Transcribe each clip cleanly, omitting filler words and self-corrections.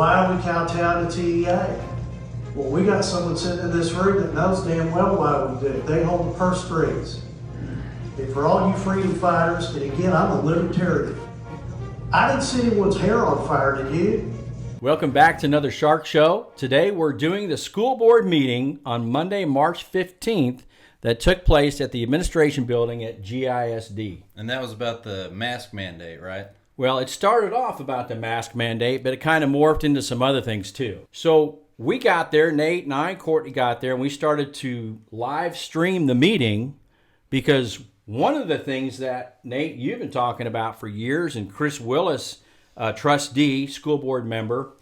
Why are we kowtowing to TEA? Well, we got someone sitting in this room that knows damn well why we do. They hold the purse strings. And for all you freedom fighters, and again, I'm a libertarian. I didn't see anyone's hair on fire, did you? Welcome back to another Shark Show. Today we're doing the school board meeting on Monday, March 15th that took place at the administration building at GISD. And that was about the mask mandate, right? Well, it started off about the mask mandate, but it kind of morphed into some other things too. So we got there, Nate and I and Courtney got there, and we started to live stream the meeting because one of the things that, Nate, you've been talking about for years, and Chris Willis, trustee, school board member,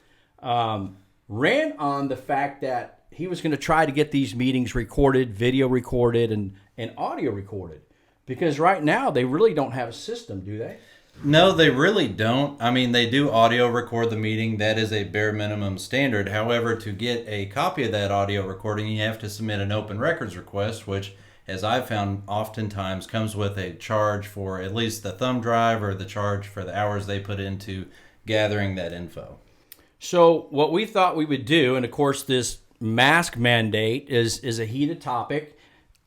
ran on the fact that he was going to try to get these meetings recorded, video recorded, and audio recorded. Because right now, they really don't have a system, do they? No, they really don't. I mean, they do audio record the meeting. That is a bare minimum standard. However, to get a copy of that audio recording, you have to submit an open records request, which, as I've found, oftentimes comes with a charge for at least the thumb drive or the charge for the hours they put into gathering that info. So what we thought we would do, and of course this mask mandate is a heated topic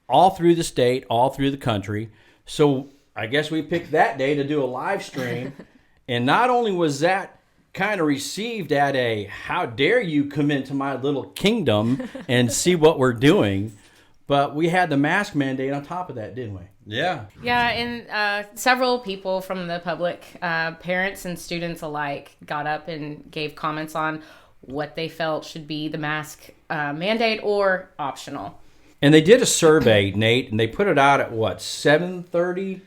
all through the state, all through the country. So I guess we picked that day to do a live stream. And not only was that kind of received at a, how dare you come into my little kingdom and see what we're doing, but we had the mask mandate on top of that, didn't we? Yeah. Yeah, and several people from the public, parents and students alike, got up and gave comments on what they felt should be the mask mandate or optional. And they did a survey, Nate, and they put it out at what, 7:30?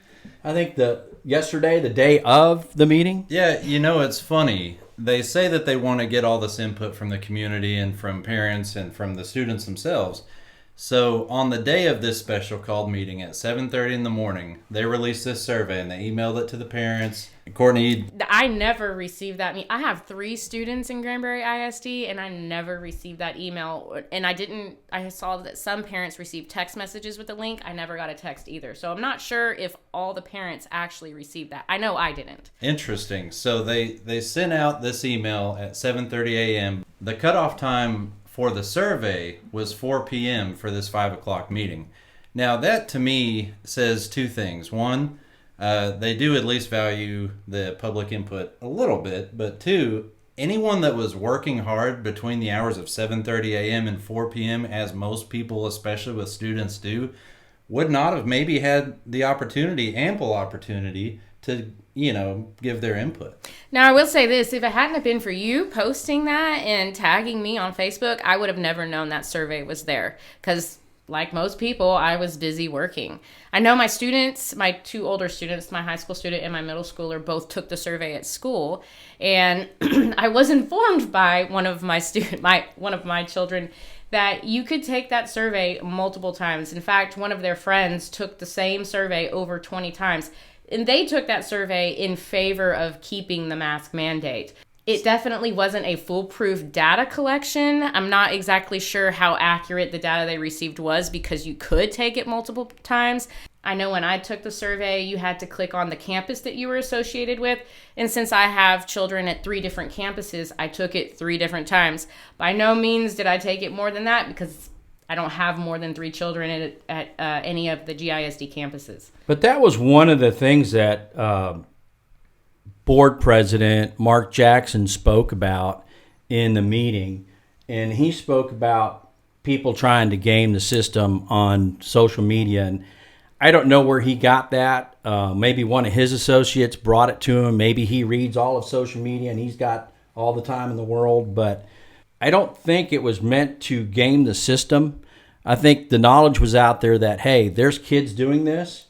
I think yesterday, the day of the meeting. Yeah, you know, it's funny. They say that they want to get all this input from the community and from parents and from the students themselves. So on the day of this special called meeting at 7:30 in the morning, they released this survey and they emailed it to the parents. Courtney, I never received that. I have 3 students in Granbury ISD, and I never received that email. And I saw that some parents received text messages with the link. I never got a text either. So I'm not sure if all the parents actually received that. I know I didn't. Interesting. So they sent out this email at 7:30 a.m. The cutoff time for the survey was 4 p.m. for this 5 o'clock meeting. Now, that to me says 2 things. One, they do at least value the public input a little bit. But 2, anyone that was working hard between the hours of 7:30 a.m. and 4 p.m., as most people, especially with students, do, would not have maybe had the opportunity, ample opportunity, to give their input. Now, I will say this. If it hadn't have been for you posting that and tagging me on Facebook, I would have never known that survey was there. Because, like most people, I was busy working. I know my students, my 2 older students, my high school student and my middle schooler, both took the survey at school. And I was informed by one of my children that you could take that survey multiple times. In fact, one of their friends took the same survey over 20 times. And they took that survey in favor of keeping the mask mandate. It definitely wasn't a foolproof data collection. I'm not exactly sure how accurate the data they received was because you could take it multiple times. I know when I took the survey, you had to click on the campus that you were associated with. And since I have children at 3 different campuses, I took it 3 different times. By no means did I take it more than that because I don't have more than 3 children at any of the GISD campuses. But that was one of the things that board president Mark Jackson spoke about in the meeting. And he spoke about people trying to game the system on social media. And I don't know where he got that. Maybe one of his associates brought it to him. Maybe he reads all of social media and he's got all the time in the world. But I don't think it was meant to game the system. I think the knowledge was out there that, hey, there's kids doing this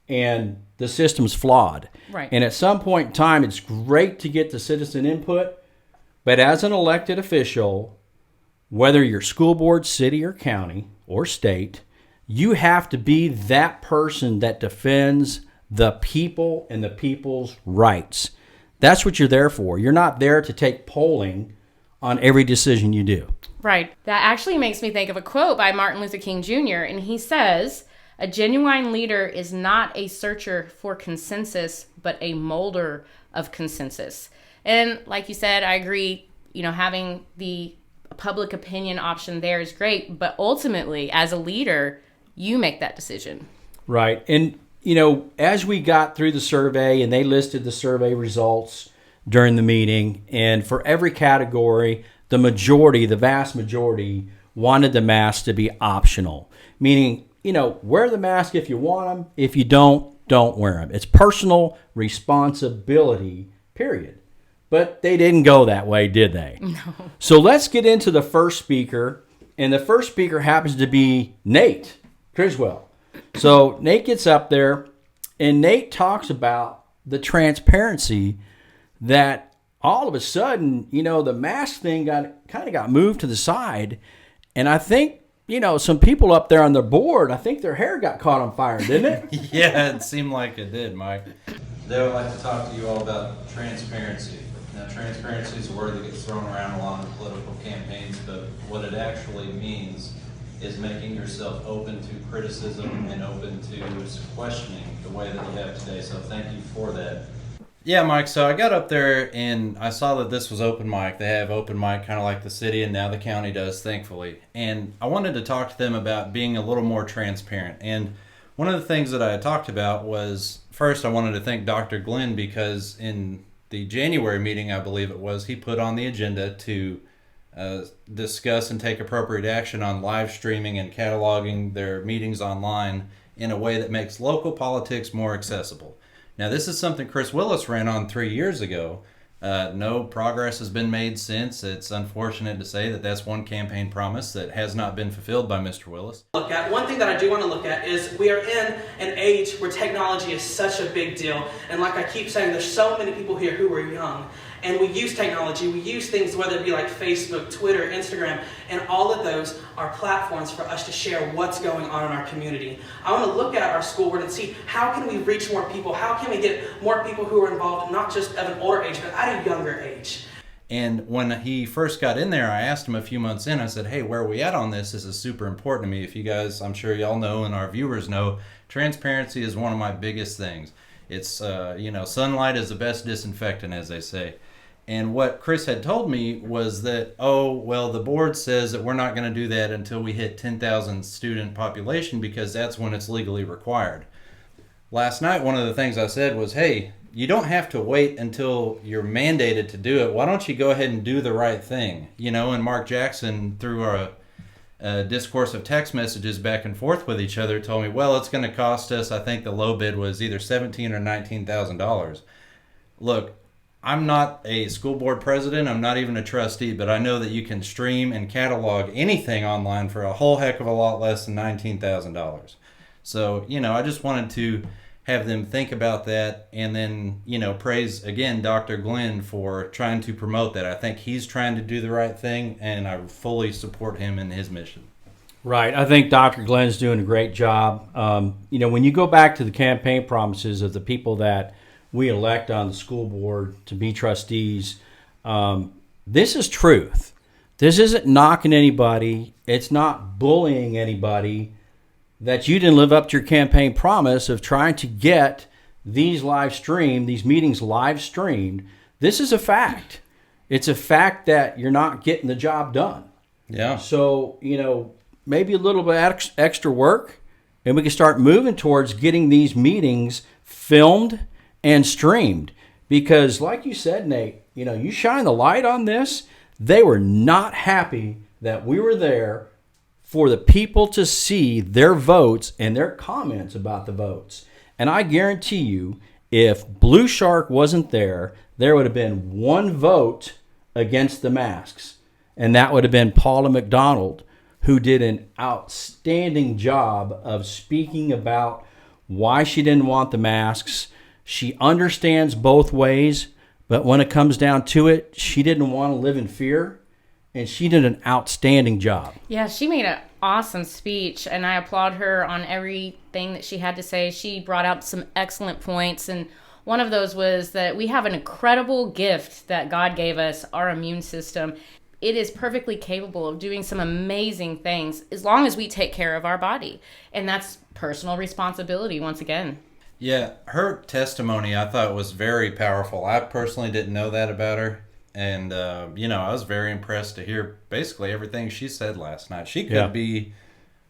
and the system's flawed. Right. And at some point in time, it's great to get the citizen input. But as an elected official, whether you're school board, city or county or state, you have to be that person that defends the people and the people's rights. That's what you're there for. You're not there to take polling on every decision you do. Right. That actually makes me think of a quote by Martin Luther King Jr. And he says, "A genuine leader is not a searcher for consensus, but a molder of consensus." And like you said, I agree. having the public opinion option there is great, but ultimately, as a leader, you make that decision. Right. And, as we got through the survey and they listed the survey results during the meeting, and for every category, the vast majority wanted the mask to be optional, meaning, wear the mask if you want them. If you don't wear them. It's personal responsibility, period. But they didn't go that way, did they? No. So let's get into the first speaker, and the first speaker happens to be Nate Criswell. So Nate gets up there, and Nate talks about the transparency that all of a sudden, the mask thing got moved to the side, and I think some people up there on the board, I think their hair got caught on fire, didn't it? Yeah, it seemed like it did, Mike. They would like to talk to you all about transparency. Now, transparency is a word that gets thrown around a lot in political campaigns, but what it actually means is making yourself open to criticism and open to questioning the way that you have today. So thank you for that. Yeah, Mike, so I got up there and I saw that this was open mic. They have open mic kind of like the city and now the county does, thankfully. And I wanted to talk to them about being a little more transparent. And one of the things that I had talked about was, first I wanted to thank Dr. Glenn because in the January meeting, I believe it was, he put on the agenda to discuss and take appropriate action on live streaming and cataloging their meetings online in a way that makes local politics more accessible. Now, this is something Chris Willis ran on 3 years ago. No progress has been made since. It's unfortunate to say that that's one campaign promise that has not been fulfilled by Mr. Willis. One thing that I do want to look at is we are in an age where technology is such a big deal. And like I keep saying, there's so many people here who are young. And we use technology, we use things, whether it be like Facebook, Twitter, Instagram, and all of those are platforms for us to share what's going on in our community. I want to look at our school board and see how can we reach more people, how can we get more people who are involved, not just at an older age, but at a younger age. And when he first got in there, I asked him a few months in, I said, hey, where are we at on this? This is super important to me. If you guys, I'm sure y'all know and our viewers know, transparency is one of my biggest things. It's, sunlight is the best disinfectant, as they say. And what Chris had told me was that, the board says that we're not going to do that until we hit 10,000 student population because that's when it's legally required. Last night, one of the things I said was, hey, you don't have to wait until you're mandated to do it. Why don't you go ahead and do the right thing? And Mark Jackson, through a discourse of text messages back and forth with each other, told me, well, it's going to cost us, I think the low bid was either $17,000 or $19,000. Look, I'm not a school board president, I'm not even a trustee, but I know that you can stream and catalog anything online for a whole heck of a lot less than $19,000. So, I just wanted to have them think about that and then, praise again Dr. Glenn for trying to promote that. I think he's trying to do the right thing and I fully support him in his mission. Right. I think Dr. Glenn's doing a great job. When you go back to the campaign promises of the people that we elect on the school board to be trustees, this is truth. This isn't knocking anybody. It's not bullying anybody that you didn't live up to your campaign promise of trying to get these meetings live streamed. This is a fact. It's a fact that you're not getting the job done. Yeah. So, maybe a little bit extra work, and we can start moving towards getting these meetings filmed and streamed, because like you said, Nate, you shine the light on this. They were not happy that we were there for the people to see their votes and their comments about the votes. And I guarantee you, if Blue Shark wasn't there, there would have been one vote against the masks, and that would have been Paula McDonald, who did an outstanding job of speaking about why she didn't want the masks. She understands both ways, but when it comes down to it, she didn't want to live in fear, and she did an outstanding job. Yeah, she made an awesome speech, and I applaud her on everything that she had to say. She brought out some excellent points, and one of those was that we have an incredible gift that God gave us, our immune system. It is perfectly capable of doing some amazing things as long as we take care of our body, and that's personal responsibility once again. Yeah, her testimony I thought was very powerful. I personally didn't know that about her. And, I was very impressed to hear basically everything she said last night. She could be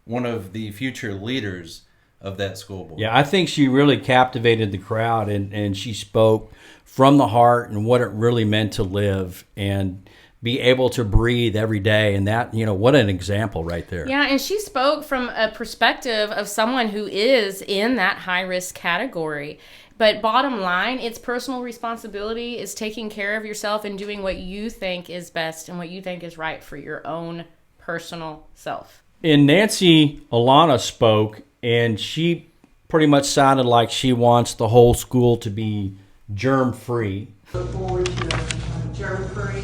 one of the future leaders of that school board. Yeah, I think she really captivated the crowd, and she spoke from the heart and what it really meant to live and be able to breathe every day. And that, what an example right there. Yeah, and she spoke from a perspective of someone who is in that high-risk category. But bottom line, it's personal responsibility. It's taking care of yourself and doing what you think is best and what you think is right for your own personal self. And Nancy Alana spoke, and she pretty much sounded like she wants the whole school to be germ-free. Look forward to a germ-free,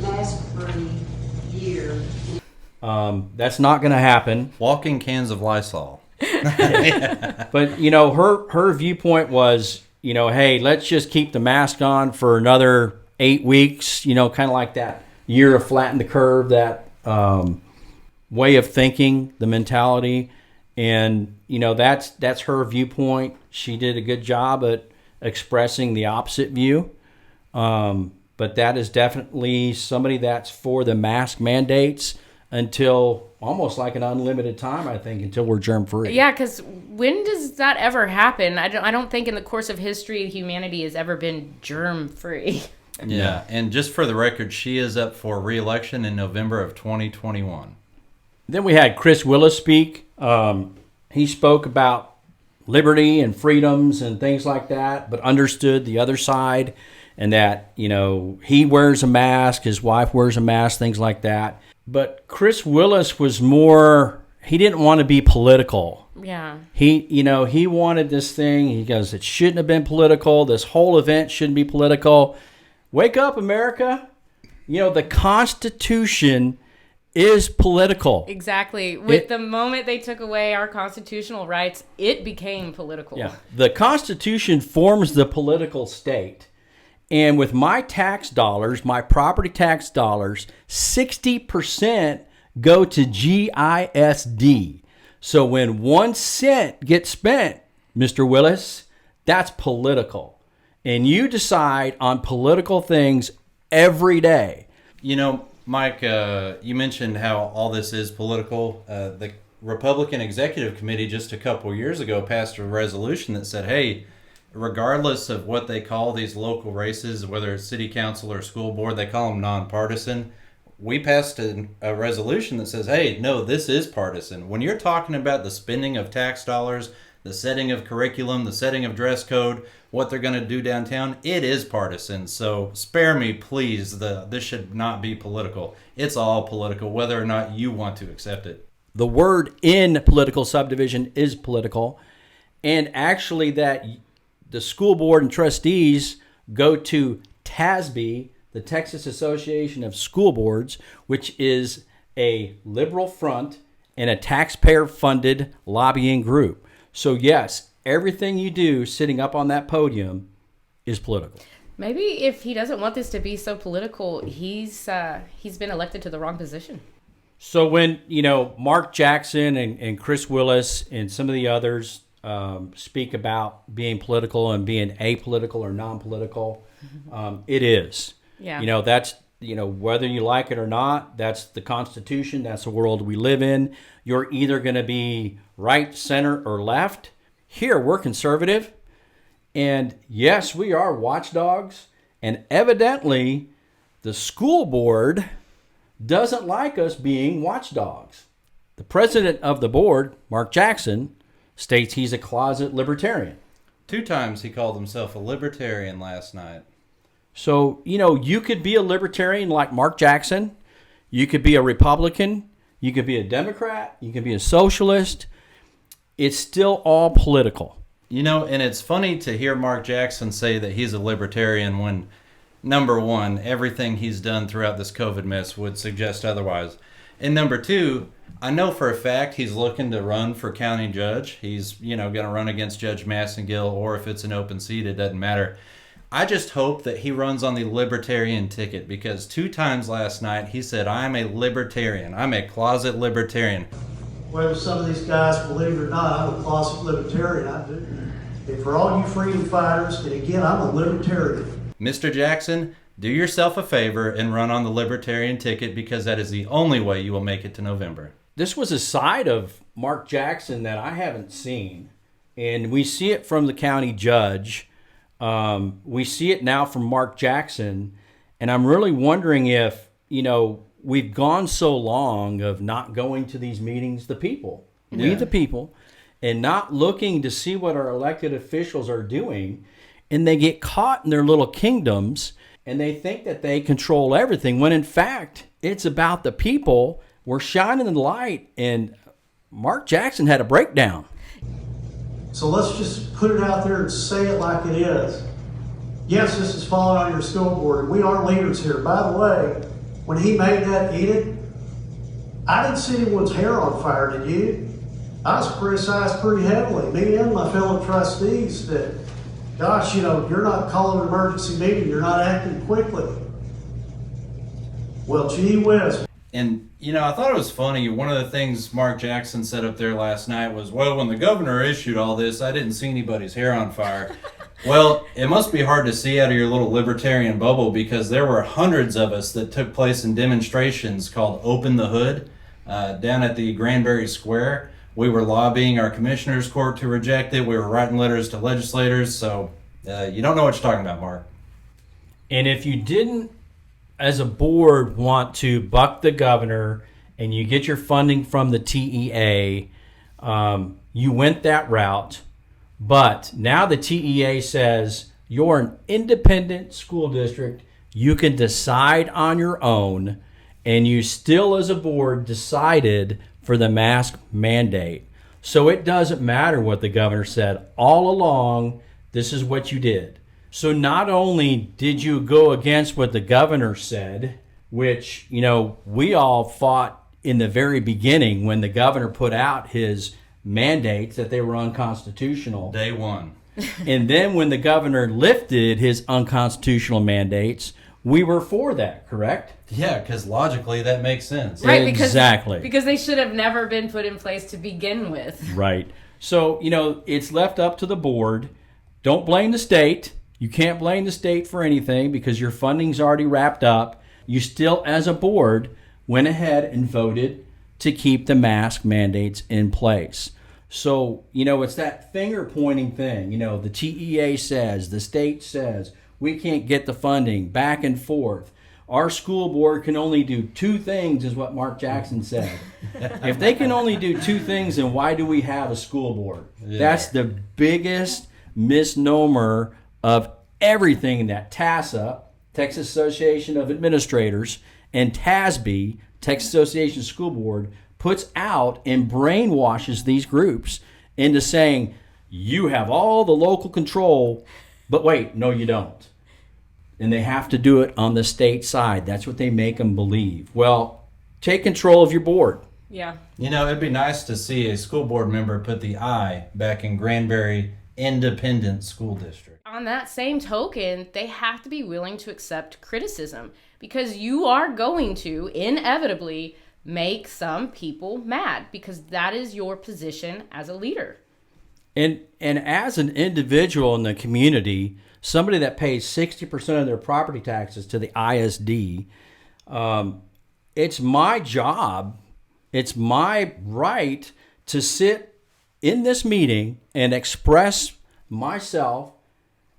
mask-free year. That's not going to happen. Walking cans of Lysol. But, her viewpoint was, hey, let's just keep the mask on for another 8 weeks, kind of like that year of flatten the curve, that way of thinking, the mentality. And, that's her viewpoint. She did a good job at expressing the opposite view. But that is definitely somebody that's for the mask mandates until almost like an unlimited time, I think, until we're germ-free. Yeah, because when does that ever happen? I don't think in the course of history humanity has ever been germ-free. Yeah, and just for the record, she is up for re-election in November of 2021. Then we had Chris Willis speak. He spoke about liberty and freedoms and things like that, but understood the other side, and that, he wears a mask, his wife wears a mask, things like that. But Chris Willis was more, he didn't want to be political. Yeah. He wanted this thing. He goes, it shouldn't have been political. This whole event shouldn't be political. Wake up, America. The Constitution is political. Exactly. With the moment they took away our constitutional rights, it became political. Yeah. The Constitution forms the political state. And with my tax dollars, my property tax dollars, 60% go to GISD. So when 1 cent gets spent, Mr. Willis, that's political. And you decide on political things every day. Mike, you mentioned how all this is political. The Republican Executive Committee just a couple years ago passed a resolution that said, hey, regardless of what they call these local races, whether it's city council or school board, they call them nonpartisan. We passed a resolution that says, hey, no, this is partisan. When you're talking about the spending of tax dollars, the setting of curriculum, the setting of dress code, what they're going to do downtown, it is partisan. So spare me, please. This should not be political. It's all political, whether or not you want to accept it. The word in political subdivision is political. And actually that the school board and trustees go to TASB, the Texas Association of School Boards, which is a liberal front and a taxpayer-funded lobbying group. So yes, everything you do sitting up on that podium is political. Maybe if he doesn't want this to be so political, he's been elected to the wrong position. So when, Mark Jackson and Chris Willis and some of the others speak about being political and being apolitical or non-political, it is. Yeah. That's, whether you like it or not, that's the Constitution. That's the world we live in. You're either going to be right, center, or left. Here, we're conservative. And yes, we are watchdogs. And evidently, the school board doesn't like us being watchdogs. The president of the board, Mark Jackson, states he's a closet libertarian. 2 times he called himself a libertarian last night. So, you could be a libertarian like Mark Jackson. You could be a Republican. You could be a Democrat. You could be a socialist. It's still all political. And it's funny to hear Mark Jackson say that he's a libertarian when, number one, everything he's done throughout this COVID mess would suggest otherwise. And number two, I know for a fact he's looking to run for county judge. He's, going to run against Judge Massengill, or if it's an open seat, it doesn't matter. I just hope that he runs on the libertarian ticket, because 2 times last night he said, I'm a libertarian. I'm a closet libertarian. Whether some of these guys believe it or not, I'm a closet libertarian. I do. And for all you freedom fighters, and again, I'm a libertarian. Mr. Jackson, do yourself a favor and run on the Libertarian ticket, because that is the only way you will make it to November. This was a side of Mark Jackson that I haven't seen, and we see it from the county judge. We see it now from Mark Jackson, and I'm really wondering if, we've gone so long of not going to these meetings, the people, we the people, and not looking to see what our elected officials are doing, and they get caught in their little kingdoms, and they think that they control everything, when in fact, it's about the people. We're shining the light, and Mark Jackson had a breakdown. So let's just put it out there and say it like it is. Yes, this is falling on your school board. We are leaders here. By the way, when he made that edict, I didn't see anyone's hair on fire, did you? I was criticized pretty heavily, me and my fellow trustees, that, gosh, you're not calling an emergency meeting, you're not acting quickly. Well, gee whiz. And, I thought it was funny. One of the things Mark Jackson said up there last night was, well, when the governor issued all this, I didn't see anybody's hair on fire. Well, it must be hard to see out of your little libertarian bubble, because there were hundreds of us that took place in demonstrations called Open the Hood down at the Granbury Square. We were lobbying our commissioner's court to reject it. We were writing letters to legislators. So you don't know what you're talking about, Mark. And if you didn't, as a board, want to buck the governor and you get your funding from the TEA, you went that route. But now the TEA says you're an independent school district. You can decide on your own, and you still, as a board, decided for the mask mandate. So it doesn't matter what the governor said. All along, this is what you did. So not only did you go against what the governor said, which, we all fought in the very beginning when the governor put out his mandates that they were unconstitutional. Day one. And then when the governor lifted his unconstitutional mandates, we were for that, correct? Yeah, because logically that makes sense. Right, Exactly. Because they should have never been put in place to begin with. Right. So, it's left up to the board. Don't blame the state. You can't blame the state for anything because your funding's already wrapped up. You still, as a board, went ahead and voted to keep the mask mandates in place. So, it's that finger pointing thing. The TEA says, the state says, we can't get the funding, back and forth. Our school board can only do two things, is what Mark Jackson said. If they can only do two things, then why do we have a school board? Yeah. That's the biggest misnomer of everything that TASA, Texas Association of Administrators, and TASB, Texas Association School Board, puts out and brainwashes these groups into saying, you have all the local control, but wait, no, you don't. And they have to do it on the state side. That's what they make them believe. Well, take control of your board. Yeah. It'd be nice to see a school board member put the I back in Granbury Independent School District. On that same token, they have to be willing to accept criticism, because you are going to inevitably make some people mad, because that is your position as a leader. And as an individual in the community, somebody that pays 60% of their property taxes to the ISD, it's my job, it's my right to sit in this meeting and express myself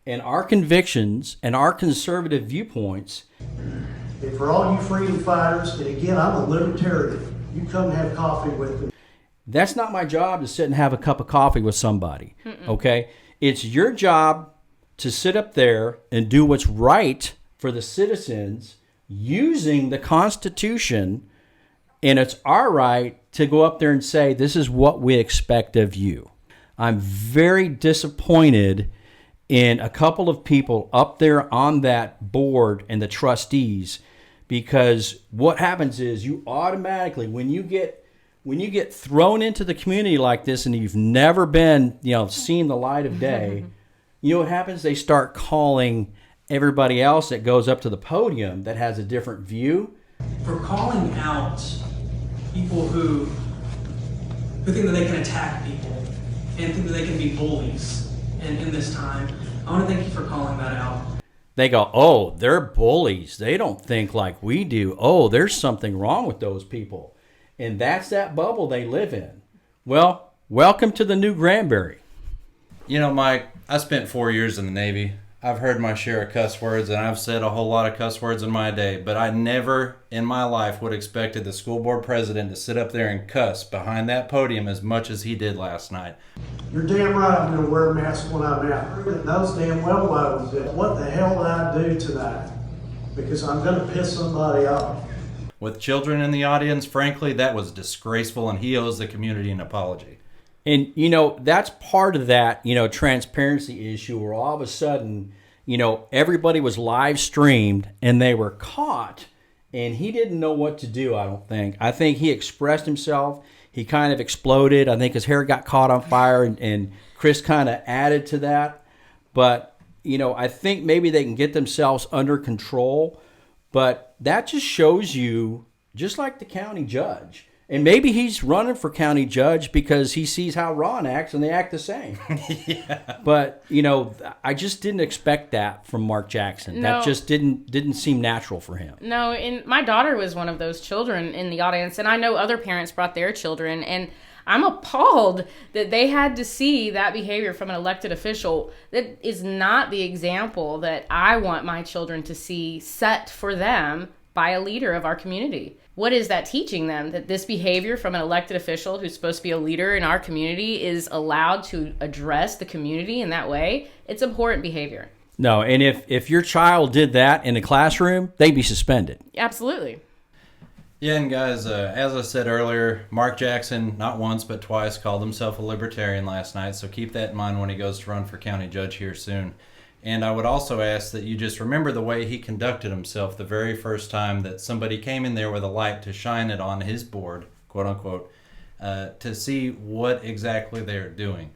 and our convictions and our conservative viewpoints. And for all you freedom fighters, and again, I'm a libertarian, you come have coffee with me. That's not my job to sit and have a cup of coffee with somebody, okay? It's your job to sit up there and do what's right for the citizens using the Constitution, and it's our right to go up there and say, this is what we expect of you. I'm very disappointed in a couple of people up there on that board and the trustees, because what happens is you automatically, when you get thrown into the community like this and you've never been, seen the light of day, you know what happens? They start calling everybody else that goes up to the podium that has a different view. For calling out people who think that they can attack people and think that they can be bullies in this time, I want to thank you for calling that out. they go, oh, they're bullies. They don't think like we do. Oh, there's something wrong with those people. And that's that bubble they live in. Well, welcome to the new Granbury. You know, Mike, I spent 4 years in the Navy. I've heard my share of cuss words, and I've said a whole lot of cuss words in my day, but I never in my life would have expected the school board president to sit up there and cuss behind that podium as much as he did last night. You're damn right I'm going to wear a mask when I'm out. It knows damn well why we did it. What the hell did I do tonight? Because I'm going to piss somebody off. With children in the audience, frankly, that was disgraceful, and he owes the community an apology. And, that's part of that, transparency issue where all of a sudden, everybody was live streamed and they were caught and he didn't know what to do, I don't think. I think he expressed himself. He kind of exploded. I think his hair got caught on fire and Chris kind of added to that. But, I think maybe they can get themselves under control. But that just shows you, just like the county judge, and maybe he's running for county judge because he sees how Ron acts and they act the same. Yeah. But, I just didn't expect that from Mark Jackson. No. That just didn't seem natural for him. No, and my daughter was one of those children in the audience, and I know other parents brought their children, and I'm appalled that they had to see that behavior from an elected official. That is not the example that I want my children to see set for them by a leader of our community. What is that teaching them? That this behavior from an elected official who's supposed to be a leader in our community is allowed to address the community in that way? It's abhorrent behavior. No, and if your child did that in a classroom, they'd be suspended. Absolutely. Yeah, and guys, as I said earlier, Mark Jackson, not once but twice, called himself a libertarian last night, so keep that in mind when he goes to run for county judge here soon. And I would also ask that you just remember the way he conducted himself the very first time that somebody came in there with a light to shine it on his board, quote unquote, to see what exactly they're doing.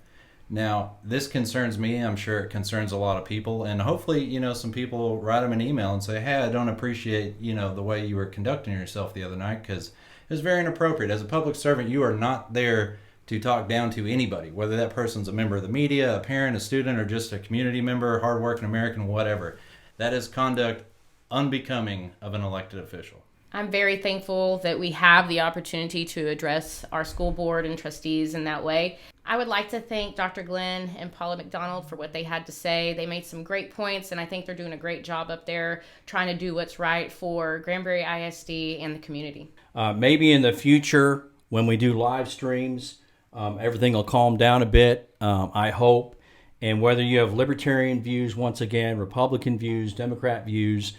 Now, this concerns me. I'm sure it concerns a lot of people. And hopefully, some people write him an email and say, hey, I don't appreciate, the way you were conducting yourself the other night because it was very inappropriate. As a public servant, you are not there to talk down to anybody, whether that person's a member of the media, a parent, a student, or just a community member, hardworking American, whatever. That is conduct unbecoming of an elected official. I'm very thankful that we have the opportunity to address our school board and trustees in that way. I would like to thank Dr. Glenn and Paula McDonald for what they had to say. They made some great points, and I think they're doing a great job up there trying to do what's right for Granbury ISD and the community. Maybe in the future, when we do live streams, everything will calm down a bit, I hope. And whether you have libertarian views, once again, Republican views, Democrat views,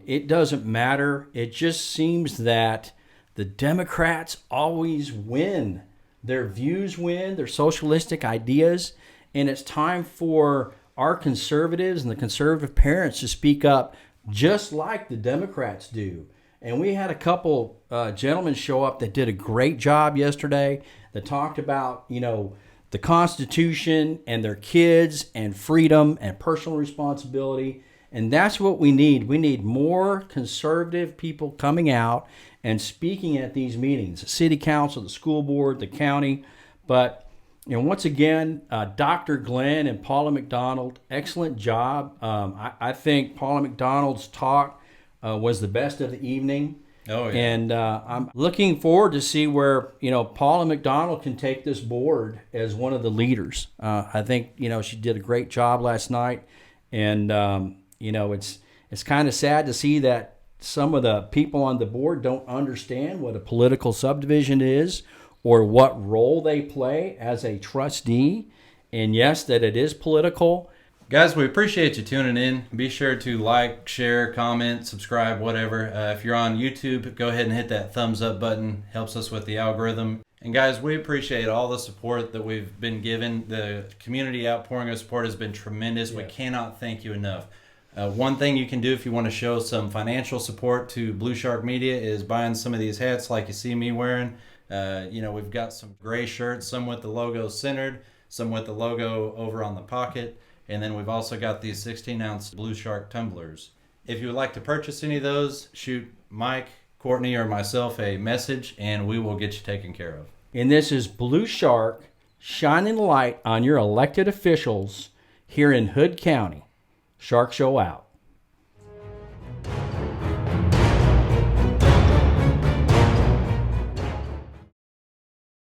it doesn't matter. It just seems that the Democrats always win. Their views win, their socialistic ideas. And it's time for our conservatives and the conservative parents to speak up just like the Democrats do. And we had a couple gentlemen show up that did a great job yesterday that talked about, the Constitution and their kids and freedom and personal responsibility. And that's what we need. We need more conservative people coming out and speaking at these meetings, the city council, the school board, the county. But, once again, Dr. Glenn and Paula McDonald, excellent job. I think Paula McDonald's talk was the best of the evening. Oh, yeah. And I'm looking forward to see where, Paula McDonald can take this board as one of the leaders. I think, she did a great job last night. And, it's kind of sad to see that some of the people on the board don't understand what a political subdivision is or what role they play as a trustee. And yes, that it is political. Guys, we appreciate you tuning in. Be sure to like, share, comment, subscribe, whatever. If you're on YouTube, go ahead and hit that thumbs up button. Helps us with the algorithm. And guys, we appreciate all the support that we've been given. The community outpouring of support has been tremendous. Yeah. We cannot thank you enough. One thing you can do if you want to show some financial support to Blue Shark Media is buying some of these hats like you see me wearing. We've got some gray shirts, some with the logo centered, some with the logo over on the pocket. And then we've also got these 16-ounce Blue Shark tumblers. If you would like to purchase any of those, shoot Mike, Courtney, or myself a message, and we will get you taken care of. And this is Blue Shark shining light on your elected officials here in Hood County. Shark Show out.